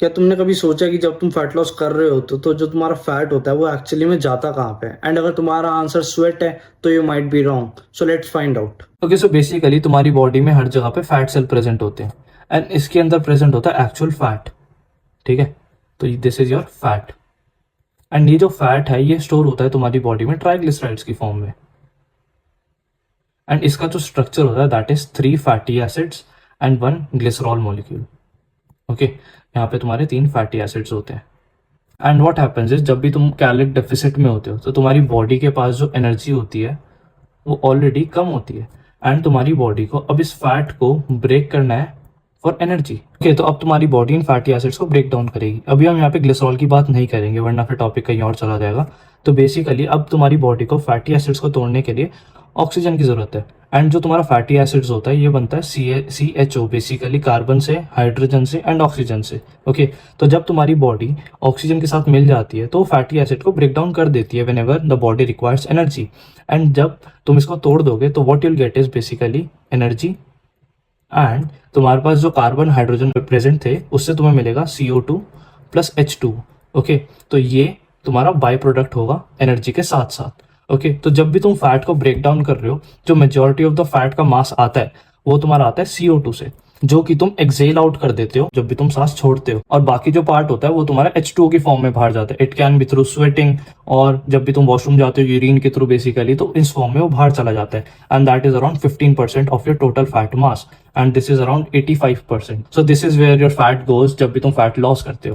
क्या तुमने कभी सोचा कि जब तुम फैट लॉस कर रहे हो तो जो तुम्हारा फैट होता है वो एक्चुअली में जाता कहाँ पे है? एंड अगर तुम्हारा आंसर स्वेट है तो you might be wrong, so let's find out. Okay, so basically तुम्हारी बॉडी में हर जगह पे फैट सेल प्रेजेंट होते हैं एंड इसके अंदर प्रेजेंट होता है एक्चुअल फैट। ठीक है, तो this is your fat and ये जो फैट है ये स्टोर होता है तुम्हारी बॉडी में ट्राइग्लिसराइड्स की फॉर्म में। एंड इसका जो स्ट्रक्चर होता है that is 3 fatty acids and 1 glycerol molecule. Okay, यहाँ पे तुम्हारे 3 फैटी एसिड्स होते हैं। एंड व्हाट हैपेंस इज जब भी तुम कैलोरिक डेफिसिट में होते हो तो तुम्हारी बॉडी के पास जो एनर्जी होती है वो ऑलरेडी कम होती है एंड तुम्हारी बॉडी को अब इस फैट को ब्रेक करना है फॉर एनर्जी। ओके, तो अब तुम्हारी बॉडी इन फैटी एसिड्स को ब्रेक डाउन करेगी। अभी हम यहाँ पे ग्लिसरॉल की बात नहीं करेंगे वरना फिर टॉपिक कहीं और चला जाएगा। तो बेसिकली अब तुम्हारी बॉडी को फैटी एसिड्स को तोड़ने के लिए ऑक्सीजन की जरूरत है एंड जो तुम्हारा फैटी एसिड्स होता है ये बनता है CHO, बेसिकली कार्बन से, हाइड्रोजन से एंड ऑक्सीजन से। ओके, तो जब तुम्हारी बॉडी ऑक्सीजन के साथ मिल जाती है तो फैटी एसिड को ब्रेक डाउन कर देती है when ever the body requires energy. And जब तुम इसको तोड़ दोगे तो what you'll get is basically energy and तुम्हारे पास जो कार्बन हाइड्रोजन प्रेजेंट थे उससे तुम्हें मिलेगा CO2 प्लस H2। ओके, तो ये तुम्हारा बाई प्रोडक्ट होगा एनर्जी के साथ साथ। ओके, तो जब भी तुम फैट को ब्रेक डाउन कर रहे हो जो मेजोरिटी ऑफ द फैट का मास आता है वो तुम्हारा आता है CO2 से, जो कि तुम एक्सेल आउट कर देते हो जब भी तुम सांस छोड़ते हो। और बाकी जो पार्ट होता है वो तुम्हारा H2O की फॉर्म में बाहर जाता है। It can be through sweating और जब भी तुम वॉशरूम जाते हो यूरिन के थ्रू बेसिकली, तो इस फॉर्म में वो बाहर चला जाता है and that is around 15% of your total fat mass and this is around 85%। So this is where your fat goes जब भी तुम फैट लॉस करते हो।